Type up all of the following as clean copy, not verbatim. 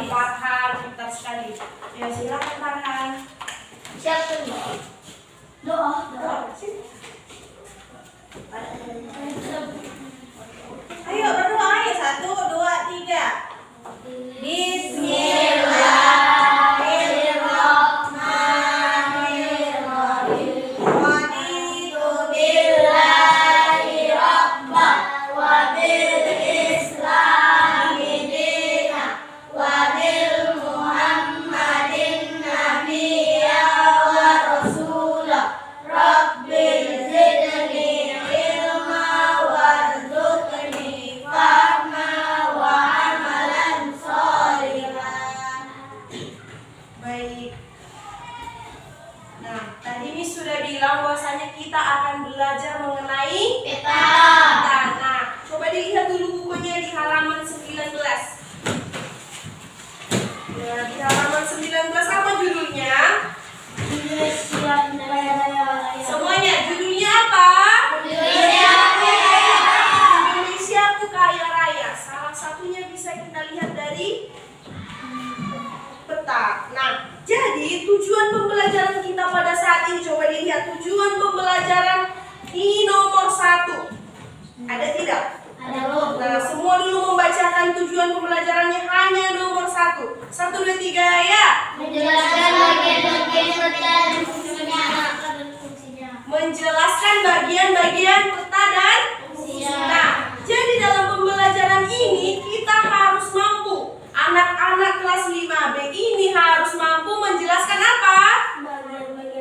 Farhan, pintar sekali. Ya silakan Farhan. Siapa nih? Doa. Sini. Ayo berdoa ya, 1, 2, 3. Bismillahirrahmanirrahim. Raditu billahi rabban wa bil islami dinan wa bil muhammadin nabiyya wa rasulah. Rabbil zidni ilma warzuqni fahma wa amalan sholihan. Baik. Nah, tadi ini sudah bilang bahwasanya kita akan belajar mengenai Peta. Nah, coba dilihat dulu bukunya di halaman 19. Ya, di halaman 19 apa judulnya? Semuanya, judulnya apa? Indonesiaku Kaya Raya. Salah satunya bisa kita lihat dari peta. Nah, jadi tujuan pembelajaran kita pada saat ini, coba dilihat tujuan pembelajaran di nomor 1. Ada tidak? Ada loh. Nah, semua dulu membacakan tujuan pembelajarannya hanya nomor 1. 1, 2, 3 ya. Menjelaskan bagian-bagian peta dan fungsinya. Menjelaskan bagian-bagian peta dan Fungsinya. Nah, jadi dalam pembelajaran ini kita harus mampu. Anak-anak kelas 5B ini harus mampu menjelaskan apa?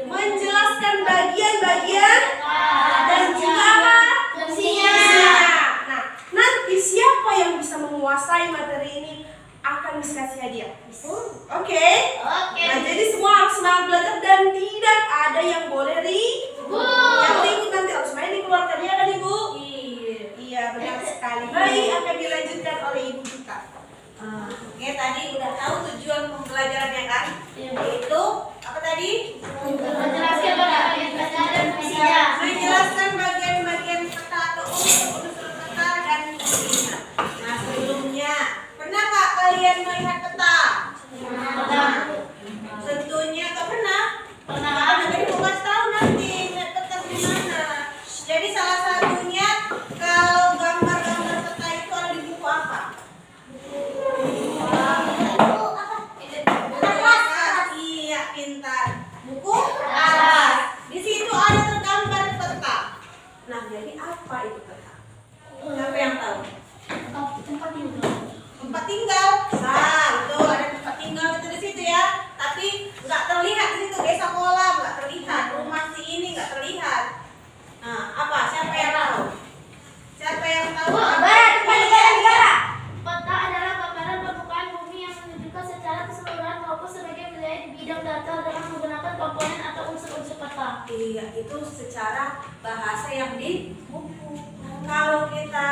Menjelaskan bagian-bagian dan juga apa? Fungsinya. Nah, nanti siapa yang bisa menguasai materi ini akan dikasih hadiah. Oke? Nah, jadi semua harus semangat belajar dan tidak ada yang boleh ribut. Yang ribut nanti harus main dikeluarkan ya kan Ibu? Iya, benar sekali. Baik, akan dilanjutkan oleh Ibu kita. Oke, tadi udah tahu tujuan pembelajarannya kan? Yaitu apa tadi? Menjelaskan bagian peta dan fungsinya. Menjelaskan bagian-bagian peta atau unsur-unsur peta dan fungsinya. Nah, sebelumnya pernah nggak kalian melihat peta? Tentunya nggak pernah. Jadi mau kasih tahu nanti lihat peta gimana. Jadi salah satunya kalau gambar-gambar peta itu ada di buku apa? Iya, pintar. Buku atlas. Di situ ada tergambar peta. Nah, jadi apa itu peta? Siapa yang tahu? Tempat tinggal. Nah, itu ada tempat tinggal itu di situ ya. Tapi nggak terlihat di situ desa kolam, nggak terlihat. Rumah si ini nggak terlihat. Nah, apa? Siapa yang tahu? Siapa yang tahu? Peta adalah gambaran permukaan bumi yang menunjukkan secara keseluruhan maupun sebagai wilayah di bidang datar dengan menggunakan komponen atau unsur-unsur peta. Iya, itu secara bahasa yang di buku. Kalau kita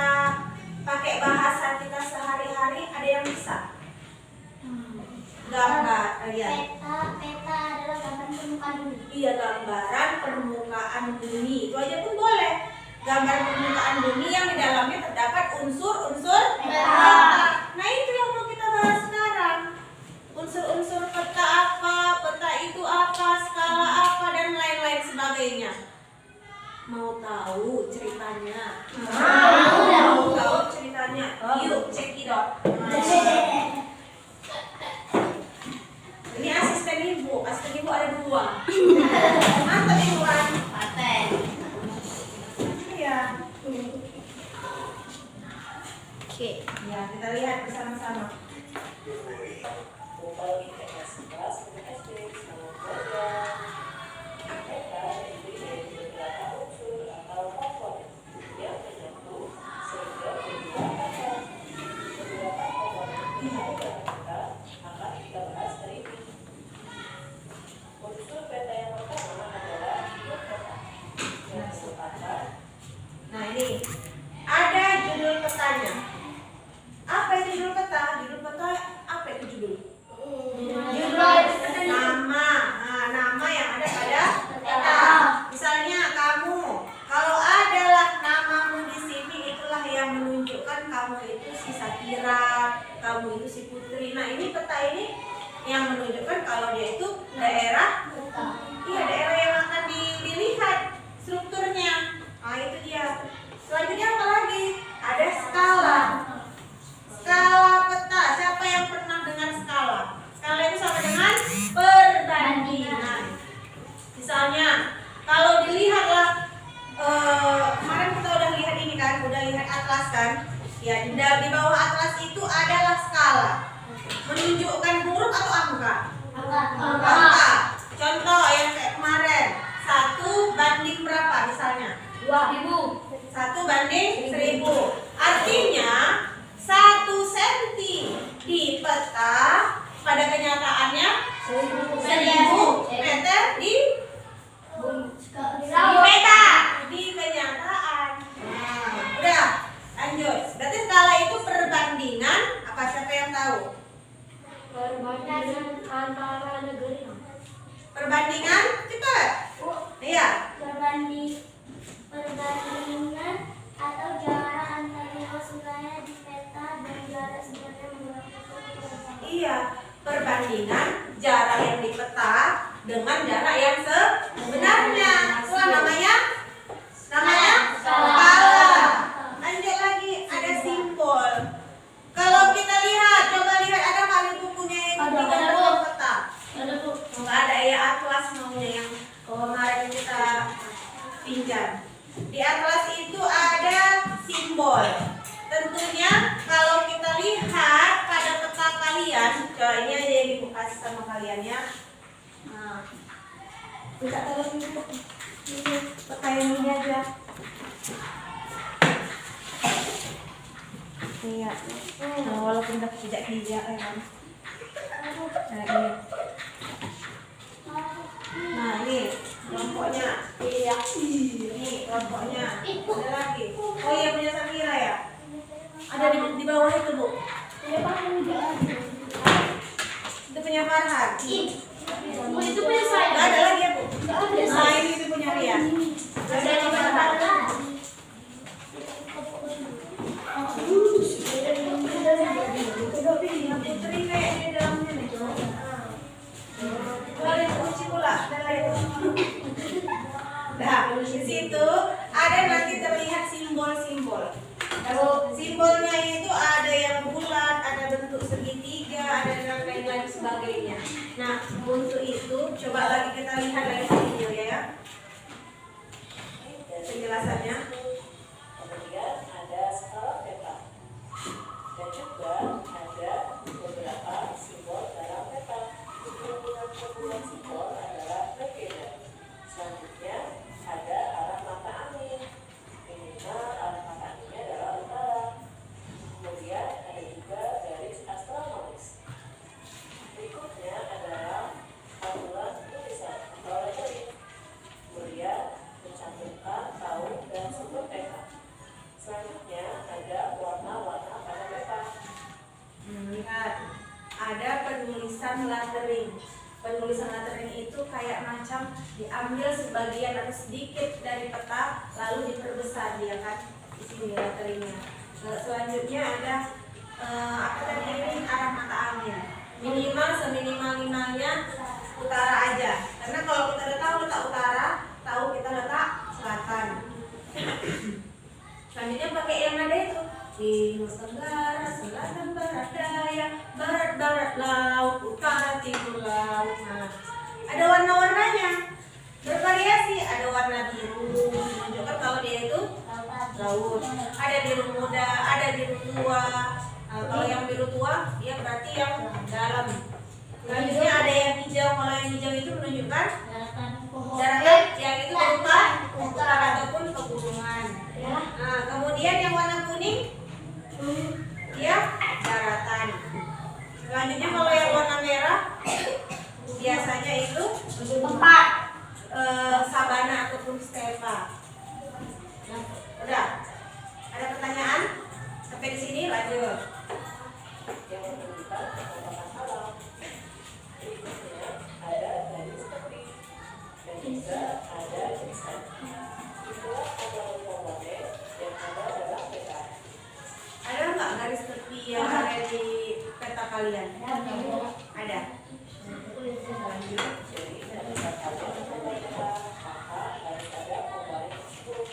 pakai bahasa kita sehari-hari, ada yang bisa? Gambar, ya. Peta adalah gambaran permukaan bumi. Iya, gambaran permukaan bumi. Itu aja pun boleh. Gambar permukaan bumi yang di dalamnya terdapat unsur-unsur peta. Nah, itu yang mau kita bahas sekarang. Unsur-unsur peta apa, peta itu apa, skala apa, dan lain-lain sebagainya. Mau tahu ceritanya? Mau tahu ceritanya? Yuk, cekidot. Ini asisten ibu ada 2. Mantap ibuan. Paten. Iya. Oke, ya kita lihat bersama-sama. Nah, ini ada judul petanya. Apa itu judul peta? Judul peta apa itu judul? Nama. Nah, nama yang ada pada peta. Misalnya kamu, kalau adalah namamu di sini, itulah yang menunjukkan kamu itu si Sapira, kamu itu si Putri. Nah ini peta ini yang menunjukkan kalau dia itu daerah, iya daerah yang akan dilihat strukturnya. Nah itu dia. Selanjutnya apa lagi? Ada skala. Skala peta. Siapa yang pernah dengar skala? Skala itu sama dengan perbandingan. Misalnya kalau dilihatlah kemarin kita udah lihat ini kan, udah lihat atlas kan? Ya di bawah atlas itu adalah skala. Menunjukkan huruf atau angka? Angka. Contoh yang kayak kemarin, 1 banding berapa misalnya? 2.000. 1 banding 1000. Artinya 1 senti di peta pada kenyataannya 1000 meter di peta di kenyataan. Nah, udah lanjut. Berarti skala itu perbandingan apa, siapa yang tahu? Perbandingan antara negeri. Perbandingan cepat. Iya. Perbandingan atau jarak antara luas wilayah di peta dan jarak sebenarnya menggunakan. Iya, perbandingan jarak yang di peta dengan jarak yang sebenarnya. Itulah namanya skala. Lanjut lagi, ada simbol. Kalau kita lihat, coba lihat ada nggak di bukunya yang digambarkan peta? Nggak ada ya, atlas maunya yang kemarin kita pinjam. Di atlas itu ada simbol. Tentunya kalau kita lihat pada peta kalian, coba ini aja yang ibu kasih sama kalian ya. Nah, tidak terlalu ini peta yang ini aja. Iya. Nah, walaupun udah tidak ya kan. Nah ini. Nah ini kelompoknya. Iya. Ini kelompoknya. Ada lagi. Oh iya, punya Samira ya. Ada di bawah itu bu. Itu punya Farhan. Itu punya saya. Nggak ada lagi ya bu. Nah ini itu punya Ria. Ada di Farhan. Putri kayak di dalamnya nih. Boleh kunci pula. Ada lagi. Nah, di situ ada nanti terlihat simbol-simbol. Simbolnya itu ada yang bulat, ada bentuk segitiga, ada dan lain-lain sebagainya. Nah, untuk itu coba lagi kita lihat lagi video ya. Penjelasannya. Kemudian ada skala peta dan juga ada beberapa simbol dalam peta. Kegunaan simbol adalah berbeda. Selanjutnya ada arah mata angin. Minimal arah mata anginnya adalah utara. Kemudian ada juga garis astronomis. Berikutnya adalah aturan tulisan atau lettering. Kemudian mencantumkan tahun dan sumber peta. Selanjutnya ada warna-warna pada peta. Lihat, ada penulisan lettering. Penulisan lettering itu kayak macam diambil sebagian atau sedikit dari peta lalu diperbesar dia kan. Di sini letteringnya. Selanjutnya ada apa tadi ini, arah mata angin. Minimal seminimal-minimalnya utara aja. Karena kalau kita udah tahu letak utara, tahu kita letak selatan. Selanjutnya pakai yang ada itu timur tenggara, selatan barat daya, barat barat laut, utara timur laut. Nah, ada warna-warnanya bervariasi. Ada warna biru menunjukkan kalau dia itu laut. Ada biru muda, ada biru tua. Nah, kalau yang biru tua dia berarti yang dalam. Selanjutnya ada yang hijau. Kalau yang hijau itu menunjukkan daratan yang itu berupa hutan ataupun pegunungan. Nah, kemudian yang warna kuning dia daratan. Selanjutnya kalau yang warna merah biasanya itu tempat sabana ataupun stepa. Udah? Ada pertanyaan? Sampai di sini lanjut. Yang menunjukkan pemandangan alam. Berikutnya ada garis tepi dan juga ada tulisan. Itulah komponen yang ada dalam peta. Ada nggak garis tepi yang ada di peta kalian? Ada. Jadi dari kata peta, maka harus ada pembaris tersebut.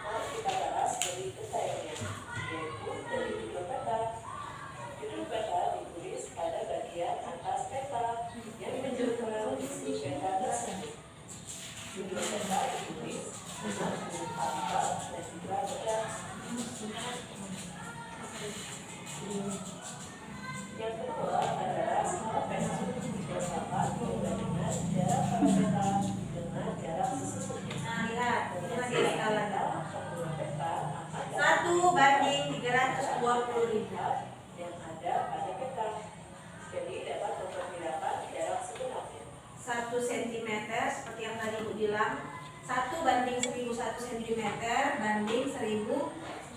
Mari kita bahas lebih detailnya, yaitu dari judul peta. Judul peta ditulis pada bagian atas peta yang menunjukkan isi peta tersebut. Judul peta ditulis dengan huruf alfabet dan juga berat. Yang kedua adalah skala peta bersama perbandingan jarak pada peta dengan jarak sesungguhnya. Nah, lihat, ini masih skala. Formula peta akan 1 banding 320.000. yang ada pada peta. Jadi dapat memperkirakan jarak sebenarnya. 1 cm seperti yang tadi Ibu bilang, 1 banding 1000 1 cm banding 1000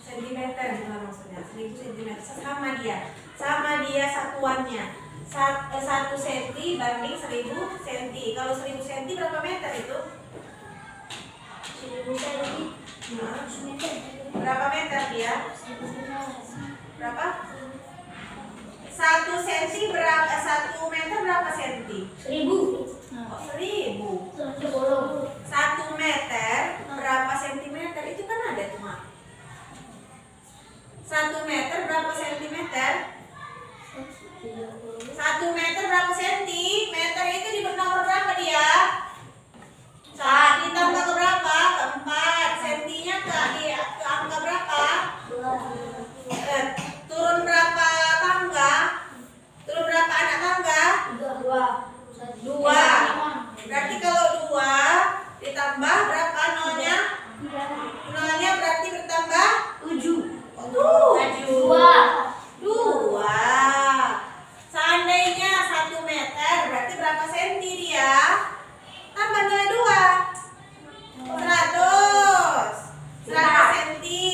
cm, gimana maksudnya? 1000 cm sama dia satuannya. 1 cm banding 1000 cm. Kalau 1000 cm berapa meter itu? Nah, berapa meter dia? Berapa? 1 cm berapa? 1 meter berapa cm? 1000. Oh, 1000. 1 meter berapa sentimeter? Itu kan ada tuh, Mak. 1 meter berapa sentimeter? 1 meter berapa senti? Meter itu di nomor berapa dia? Ditambah ke berapa? Ke 4. Sentinya ke angka berapa? Turun berapa tangga? Turun berapa anak tangga? 2. Berarti kalau 2 ditambah berapa nolnya? Nolnya berarti bertambah 7. 2. Seandainya 1 meter berarti berapa senti dia? Tambah nilai 2. 100 senti.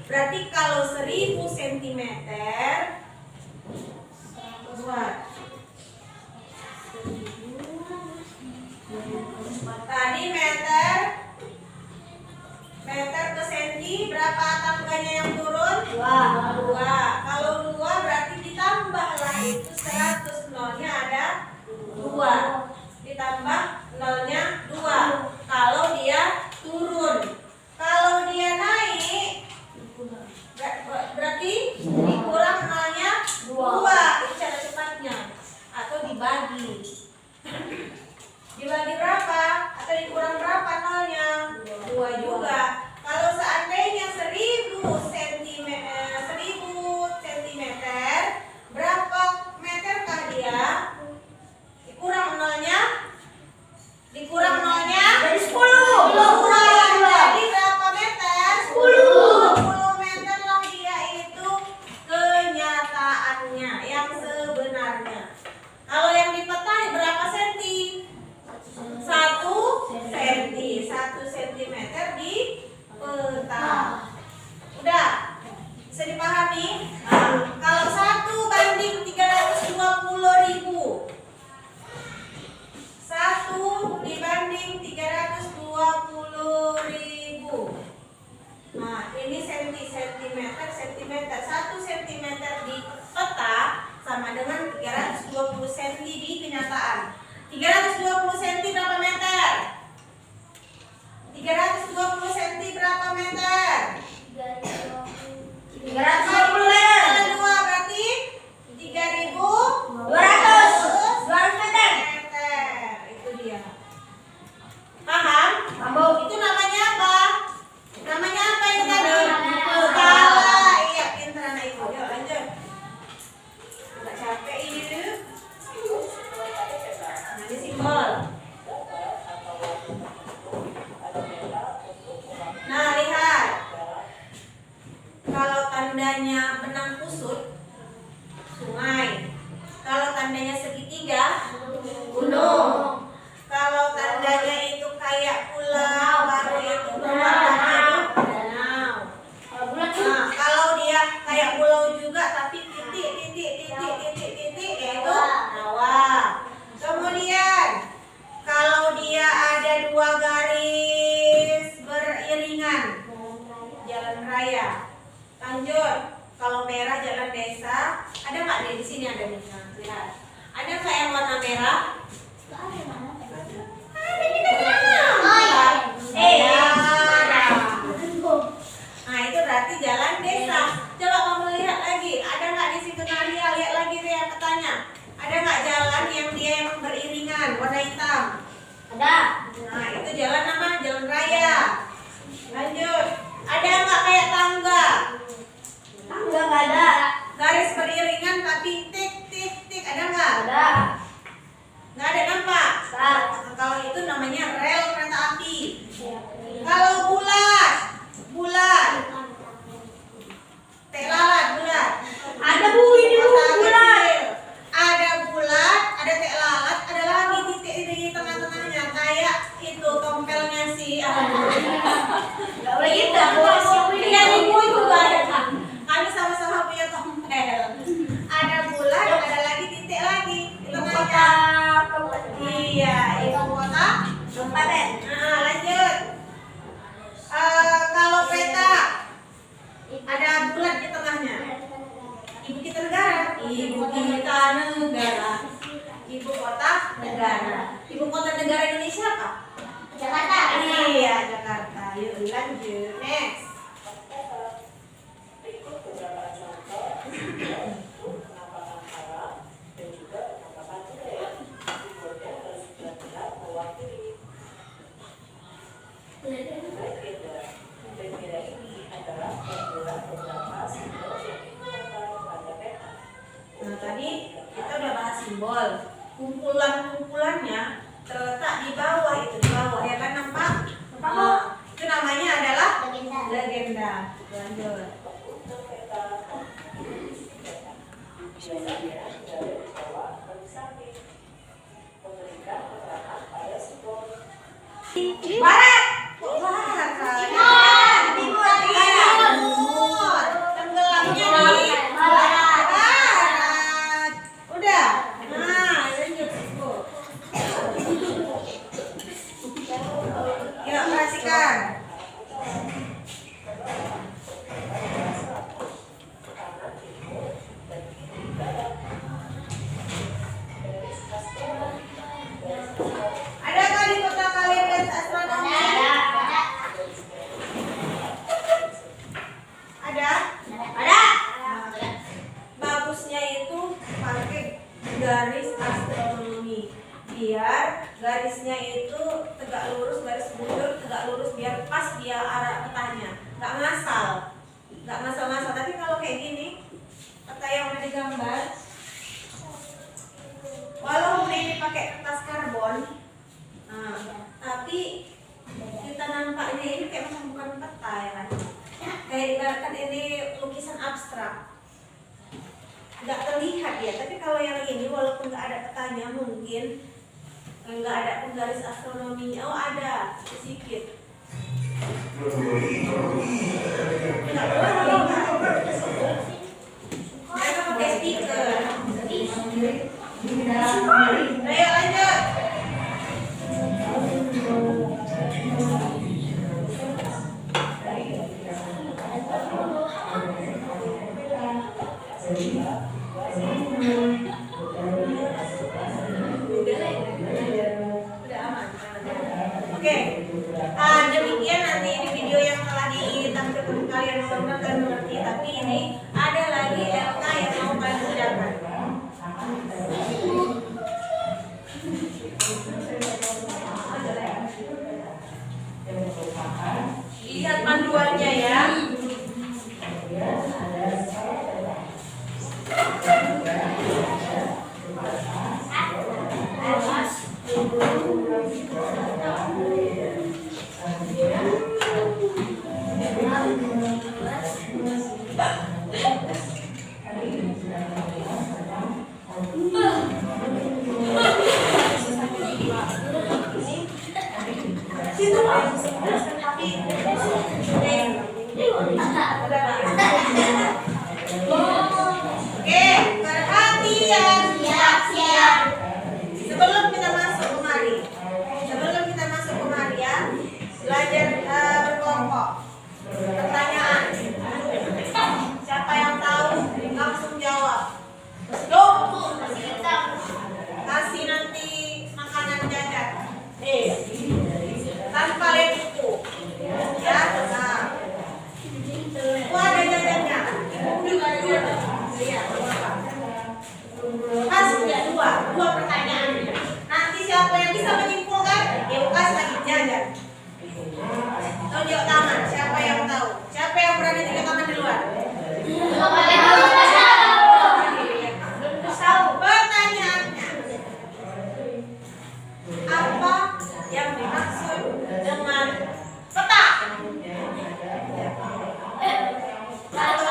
Berarti kalau 1000 cm buat tadi meter ke senti berapa tangganya yang turun? 2. Kalau 2 berarti ditambahlah itu 100, nolnya ada 2. Ditambah nolnya 2. Kalau dia turun. Kalau dia naik berarti dikurang nolnya 2. Itu cara cepatnya. Atau dibagi. Dibagi berapa? Atau dikurang berapa nolnya? 2 juga. Kalau seandainya 1000 cm, berapa meterkah dia? Dikurang nolnya? Jadi 10. Jadi berapa meter? 10 meter lah dia itu kenyataannya yang sebenarnya. Kalau yang di peta berapa senti? 1 senti. 1 cm di peta. Udah? Bisa dipahami? Kalau 1 banding 320.000, 1 dibanding 320.000. Nah, ini sentimeter. 1 cm di peta sama dengan 320 cm di kenyataan. 320 cm berapa meter? 320 cm berapa meter? 320 berarti 3.200 meter. Itu dia. Paham? Itu namanya apa? Namanya apa ini tadi? Skala. Iya, pintar anak ibu. Yuk lanjut. Enggak capek ini. Nanti simbol. Nah, lihat. Kalau tandanya benang kusut, sungai. Kalau tandanya segitiga, gunung. Kalau tandanya itu kayak pulau, baru itu danau. Nah, kalau dia kayak pulau juga tapi titik, yaitu rawa. Kemudian, kalau dia ada 2 garis beriringan, jalan raya. Lanjut, kalau merah jalan desa. Ada nggak di sini ada nih? Nah, lihat. Ada nggak yang warna merah? Nggak ada mana? Ada di tengah. Oh iya. Ada. Nah, itu berarti jalan desa. Coba kamu lihat lagi. Ada nggak di situ Nadia? Lihat lagi Ria petanya. Ada nggak jalan yang dia emang beriringan warna hitam? Ada. Nah, itu jalan apa? Jalan raya. Lanjut. Ada nggak kayak tangga? Tangga nggak ada. Garis beriringan tapi tik tik tik. Ada nggak? Ada. Nggak ada nampak? Ada. Nah, kalau itu namanya rel kereta api. Kalau bulat, bulat. Tek lalat bulat. Ada Bu, ini Bu, Kotak bulat. kecil. Ada bulat, ada tek lalat, ada lagi titik di tengah-tengahnya kayak itu tompelnya si Nggak boleh gitu. Iya, ibu itu nggak ada. Kami sama-sama punya tompel. Ada bulat, ada lagi titik lagi di tengahnya. Iya, ibu kota. Kabupaten. Nah, lanjut. Kalau peta ada bulat di tengahnya. Ibu kita negara. Ibu kita negara. Ibu kota negara. Ibu kota negara Indonesia apa? Jakarta. Iya, Jakarta. Yuk lanjut. Next. Berikut beberapa contoh penampakan Arab dan juga penampakan budaya. Keywordnya harus benar-benar mewakili legenda. Legenda ini adalah kumpulan beberapa simbol yang digunakan pada peta. Nah, tadi kita udah bahas simbol. Kumpulan-kumpulannya terletak di bawah itu, di bawah ya kan nampak? Itu namanya adalah legenda. Lanjut. Untuk peta biasanya dari bawah ke samping memberikan keterangan pada simbol. Barat. Kok barat? Timur. Timur. Iya, timur. Tenggelamnya di Barat. barat. Udah. Nah, lanjut Ibu. Yuk, perhatikan. Adakah di kota kalian garis astronomi? Ada? Ada. Bagusnya itu pakai garis astronomi biar garisnya itu tegak lurus, garis mundur tegak lurus biar pas dia arah petanya, nggak ngasal, tapi kalau kayak gini peta yang udah digambar walaupun ini pakai kertas karbon, tapi kita nampaknya ini kayak macam bukan peta ya kan, kayak ibaratkan ini lukisan abstrak, nggak terlihat ya. Tapi kalau yang ini walaupun nggak ada petanya, mungkin nggak ada penggaris astronominya. Oh, ada sedikit. Mereka pakai stiker. Ayo lanjut. Udah aman. Oke. Demikian nanti di video yang telah ditampilkan kalian, mudah-mudahan kalian mengerti. Tapi ini ada lagi LK yang mau kalian kerjakan. Lihat panduannya ya. Situ Pak. dua pertanyaan. Nanti siapa yang bisa menyimpulkan, dia kasih lagi jajan. Tunjuk tangan, siapa yang tahu? Siapa yang berani tunjuk tangan di luar? Pertanyaannya, apa yang dimaksud dengan peta? Satu,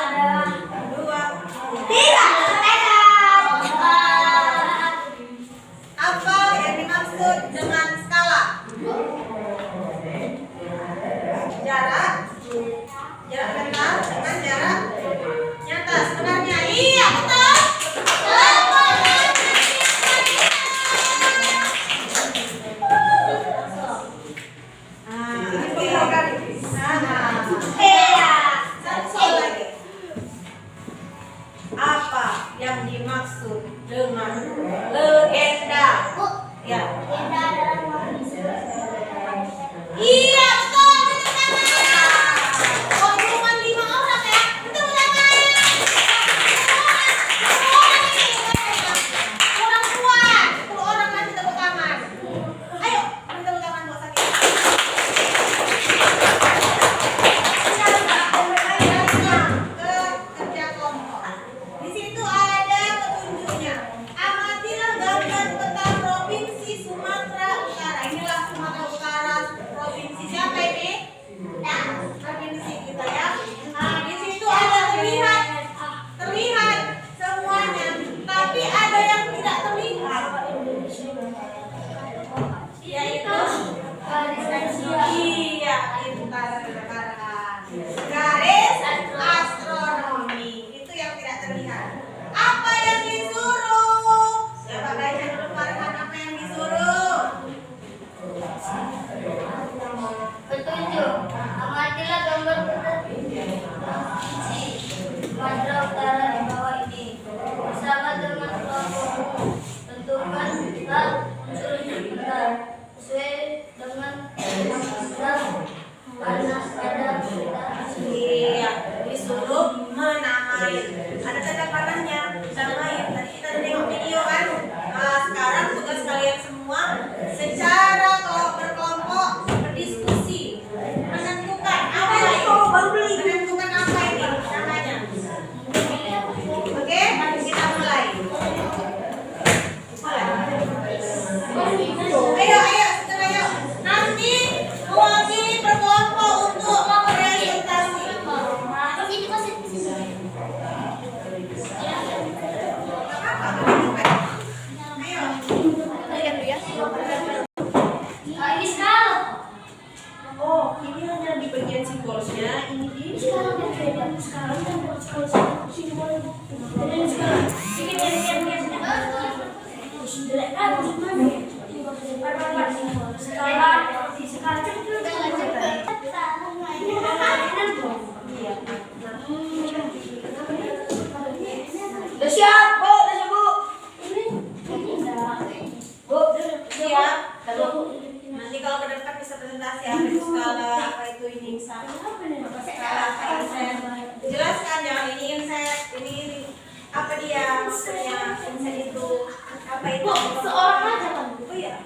dua, tiga. Apa yang dimaksud dengan skala? Jarak dekat dengan jarak nyata. Sebenarnya iya betul. Satu soal lagi. Apa yang dimaksud dengan legenda? Ya. Iya betul. Oh cuma 5 orang ya. Betul kurang kuat. 10 orang lagi tepuk tangan. Ayo, tepuk tangan buat sakit. Kerja kelompok. Di situ ada petunjuknya. Amatilah gambar peta provinsi Sumatera Utara. Inilah Sumatera Utara, provinsi siapa ini? Provinsi kita ya. Nah, di situ ada terlihat semuanya, tapi ada yang tidak terlihat. Yaitu iya, lintasan kebakaran. Garis astronomi itu yang tidak terlihat. Apa yang disuruh? Coba baca dulu Farhan, apa yang disuruh? Petunjuk. Amatilah gambar peta provinsi Sumatera Utara di bawah ini. Bersama dengan kelompokmu, tentukan unsur-unsur peta sesuai dengan panas pada peta. Iya, disuruh menamai. Ada tanda panahnya, namai. Tadi kita udah tengok video kan. Nah, sekarang tugas kalian semua secara berkelompok berdiskusi, menentukan apa menentukan apa ini namanya. Oke, kita mulai. Ayo, sekarang ayo. Nanti mewakili berkelompok untuk presentasi. Ini masih ini sekarang. Oh, ini hanya di bagian simbolnya. Ini di Sekarang yang beda. Sekarang yang buat sekarang simbol. Dan sekarang bikin jelek kan gimana? Udah siap, Bu? Udah siap, Bu? Bu, siap. Nanti kalau ke depan bisa presentasi apa itu skala, apa itu ini skala, apa inset. Jelaskan, jangan ini inset, ini apa dia maksudnya inset itu apa itu? Seorang aja kan. Oh iya,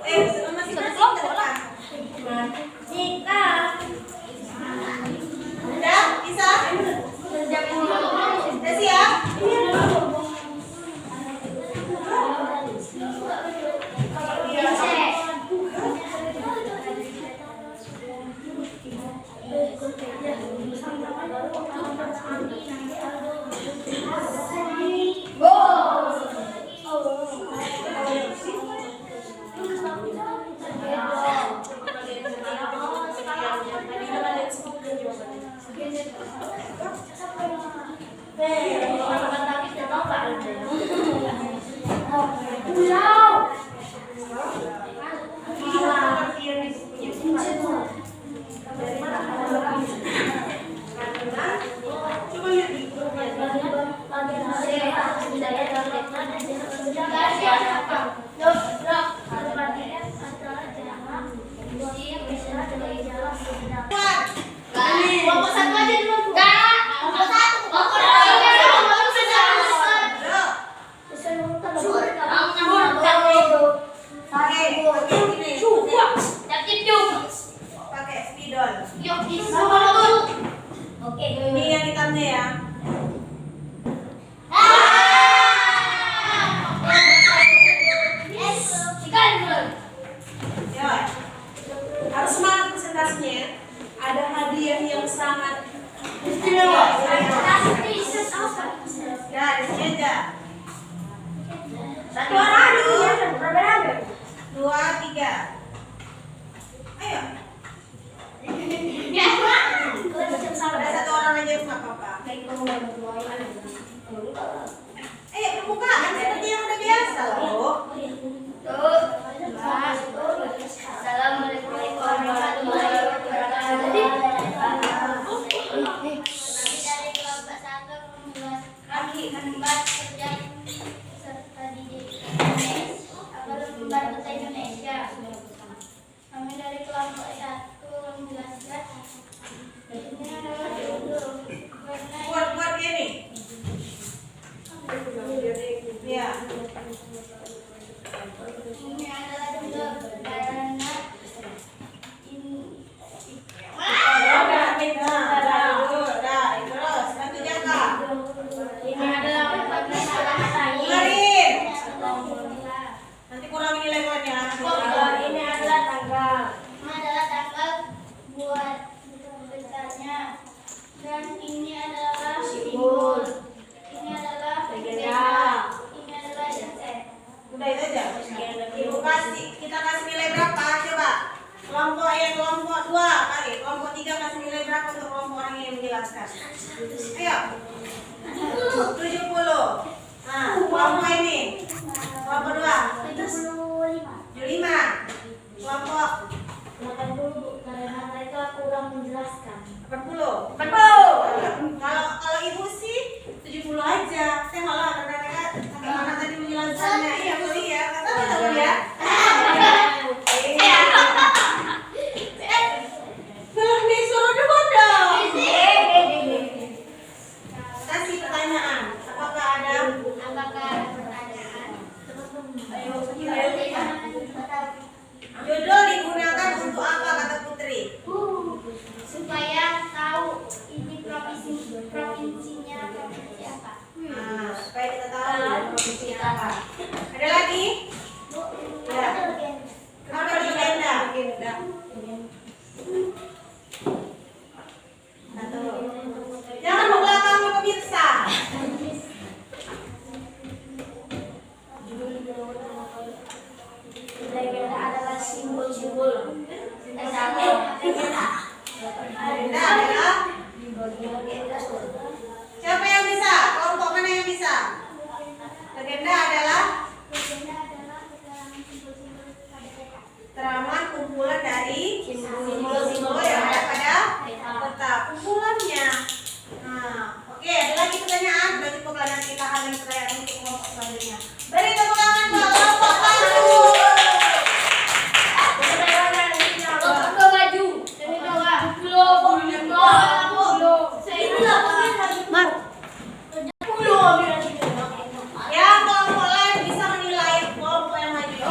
masih ke depan. Jika Udah, bisa? Udah siap? Kelompok satu aja dulu. Enggak. Kelompok satu. Kelompok dua. Suara dulu ya, rame-rame. 2, 3. Ayo. Ada satu orang aja nggak apa-apa. Ayo permukaan seperti yang udah biasa loh. Assalamualaikum warahmatullahi wabarakatuh. Kami dari kelompok 1 kami membahas kerja serta didik agar membantu bahasa Indonesia. Kami dari kelompok 1 menjelaskan ini adalah judul Buat ini. Ya. ini adalah judul karena Terus bantu jaga. Ini adalah Dengerin. Nanti kurangin nilai-nilainya. ini adalah tanggal. ini adalah tanggal buat besarnya dan ini adalah simbol. Ini adalah Legenda. Ini adalah jasad. Udah itu aja. Ibu kita kasih nilai berapa? Coba. Kelompok 2 kali. Kelompok 3 kasih nilai berapa untuk kelompok orang yang menjelaskan? Ayo. 70. Nah, kelompok ini. Kelompok 2. 75. Kelompok 80 karena mereka kurang menjelaskan. 40. Kalau ibu sih 70 aja. Saya malah karena mereka bagaimana tadi menjelaskannya. Iya, Bu ya. Kata betul ya. Belum disuruh dulu dong. Kasih pertanyaan. Apakah ada? Apakah ada pertanyaan? Ayo, judul digunakan untuk apa kata Putri? Supaya tahu ini provinsinya provinsi apa. Nah, supaya kita tahu provinsi apa. Ada lagi? Ya. Kenapa legenda? Jangan membelakangi pemirsa. Legenda adalah simbol-simbol. Legenda adalah siapa yang bisa? Kelompok mana yang bisa? Legenda adalah teraman kumpulan dari simbol-simbol yang ada pada peta. Kumpulannya. Nah, oke, ada lagi pertanyaan. Sudah cukup lah, nanti kita akan pertanyaan untuk kelompok selanjutnya. Beri tepuk tangan buat kelompok 1. Ke maju. Dari bawah. Yang kelompok lain bisa menilai kelompok yang maju ya.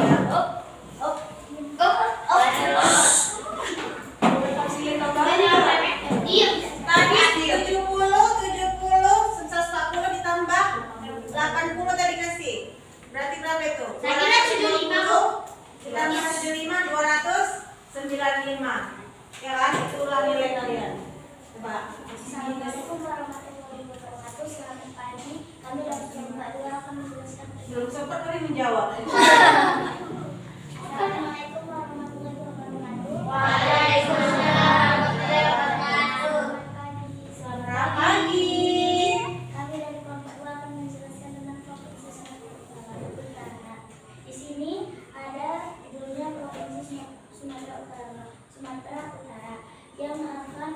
Tadi 70, 140 ditambah 80 tadi kasih. Berarti berapa itu? Saya kira 75. Ditambah 75, 295. Ya kan? Itulah nilai kalian. Coba. Assalamualaikum warahmatullahi wabarakatuh. Selamat pagi. Kami dari kelompok 2 akan menjelaskan. Belum sempat kali menjawab. Assalamualaikum warahmatullahi wabarakatuh. Waalaikumsalam warahmatullahi wabarakatuh. Selamat pagi. Kami dari kelompok 2 akan menjelaskan tentang provinsi Sumatera Utara. Di sini ada judulnya provinsi Sumatera Utara yang akan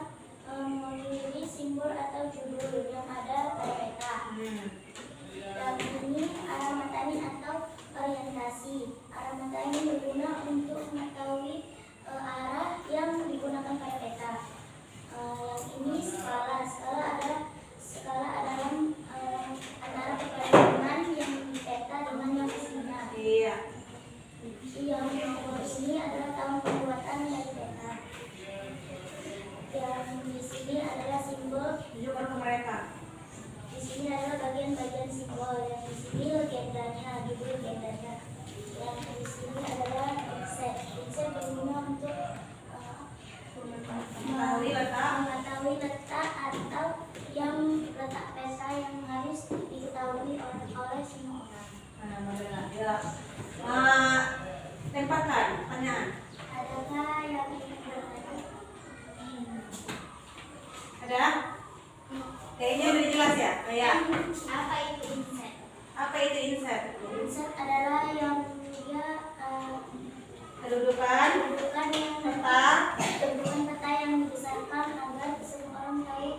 mewakili simbol atau judul yang ada pada peta. Dan ini arah matanya atau orientasi. Arah mata ini berguna untuk mengetahui arah yang digunakan pada peta. Yang ini skala. Skala adalah antara perbandingan yang di peta dengan yang aslinya. Iya. Yang nomor ini adalah tahun pembuatan dari peta. Lemparkan pertanyaan. Adakah yang ingin bertanya? Ada? Kayaknya udah jelas ya. Kayak Apa itu inset? apa itu inset? Inset adalah yang dia Kedudukan kedudukan yang peta. kedudukan peta yang dibesarkan agar semua orang tahu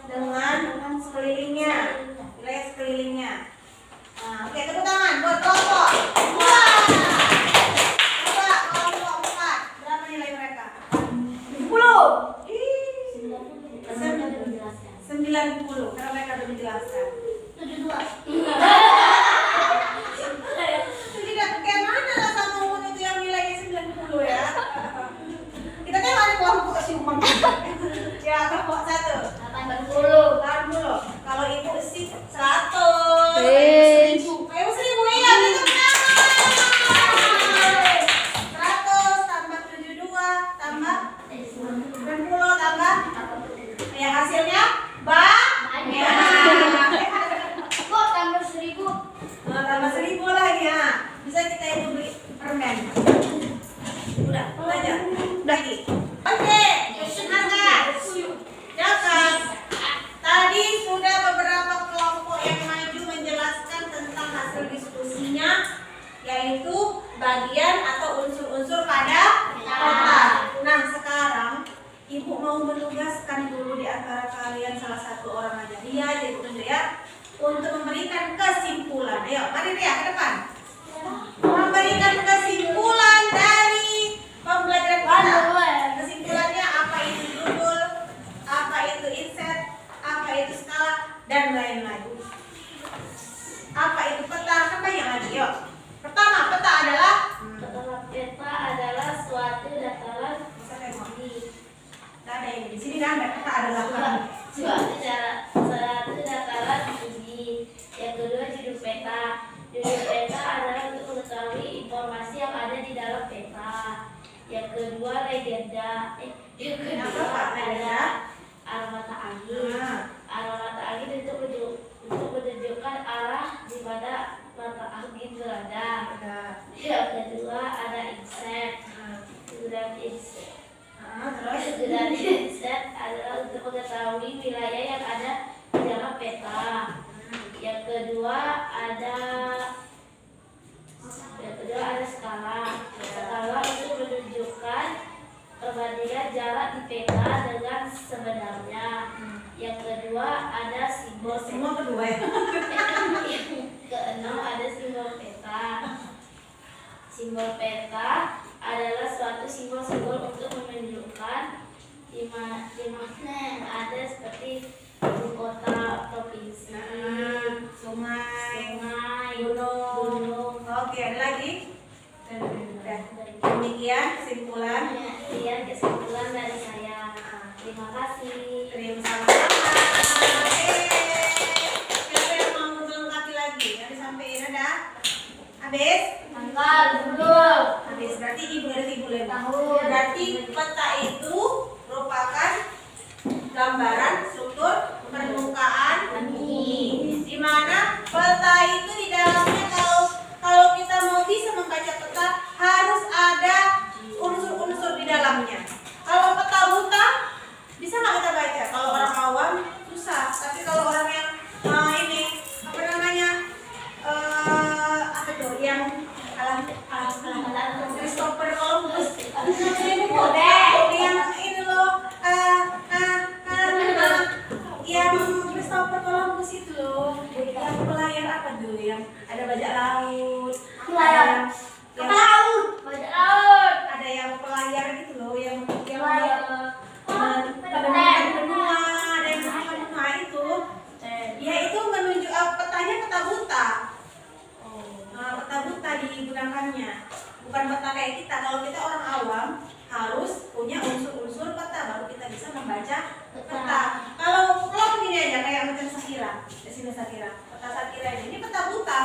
Dengan sekelilingnya, sekelilingnya. wilayah sekelilingnya. Nah, oke, tepuk tangan buat kelompok. Wah. Coba kelompok 4, berapa nilai mereka? 10. Ih, 90, karena mereka udah menjelaskan. 72. Itu tidak bagaimana lah sama umum itu yang nilainya 90 ya. Kita kan ada kelompok si umum. Ya, kelompok 1. 80. Kalau ibu sih 100. Ayo 1000 ya, kita menang. 100 tambah 72 tambah 90 tambah. Ya hasilnya banyak. Kok tambah 1000? Nah, tambah 1000 lagi ya. Bisa kita itu beli permen. Udah, aja. Lagi. Oke, semangat. Catat. Tadi sudah beberapa kelompok yang maju menjelaskan tentang hasil diskusinya, yaitu bagian atau unsur-unsur pada peta. Nah, sekarang ibu mau menugaskan dulu di antara kalian salah satu orang aja. Dia aja ibu tunjuk ya, untuk memberikan kesimpulan. Ayo, mari Ria ke depan. Memberikan kesimpulan dari pembelajaran kita. Kesimpulannya apa itu judul, apa itu inset, apa itu skala, dan lain-lain. Apa itu peta, kan banyak lagi. Yuk. Pertama, peta adalah Peta adalah suatu dataran bisa tengok. Nggak ada ini di sini kan ada peta adalah suatu dataran tinggi. Yang kedua judul peta. Judul peta adalah untuk mengetahui informasi yang ada di dalam peta. Yang kedua legenda. Yang kedua Apa, Pak? Legenda? arah mata angin. Nah. Arah mata angin untuk menunjukkan arah di mana mata angin berada. ada. Yang kedua ada inset. Dan inset. Dan inset adalah untuk mengetahui wilayah yang ada di dalam peta. Yang kedua ada skala. Skala untuk menunjukkan perbandingan jarak di peta dengan sebenarnya. Yang kedua ada simbol Semua kedua ya. Yang keenam ada simbol peta. Simbol peta adalah suatu simbol-simbol untuk menunjukkan di mana yang ada seperti ibu kota, provinsi, Sungai, sungai, gunung. Oke, ada lagi? Udah. Demikian kesimpulan. Sekian kesimpulan dari saya. Terima kasih. Terima sama-sama. Siapa yang mau melengkapi lagi? Yang disampaikan ada? Habis? Tanggal dulu. Habis. Berarti ibu dari ibu tahu. Berarti peta itu merupakan gambaran struktur permukaan bumi. Di mana peta itu di dalamnya kalau kita mau bisa membaca peta harus ada unsur-unsur di dalamnya. Kalau peta buta bisa nggak kita baca? Kalau orang awam susah. Tapi kalau orang yang ini apa namanya apa tuh yang Christopher Columbus yang ini loh yang Christopher Columbus itu loh yang pelayar apa tuh yang ada bajak laut ada yang pelayar gitu loh yang penemukan benua ada yang menemukan benua itu ya itu menunjuk petanya peta buta. Peta buta digunakannya bukan peta kayak kita. Kalau kita orang awam harus punya unsur-unsur peta baru kita bisa membaca peta. Kalau gini aja kayak macam Sakira, di sini Sakira, peta Sakira ini peta buta.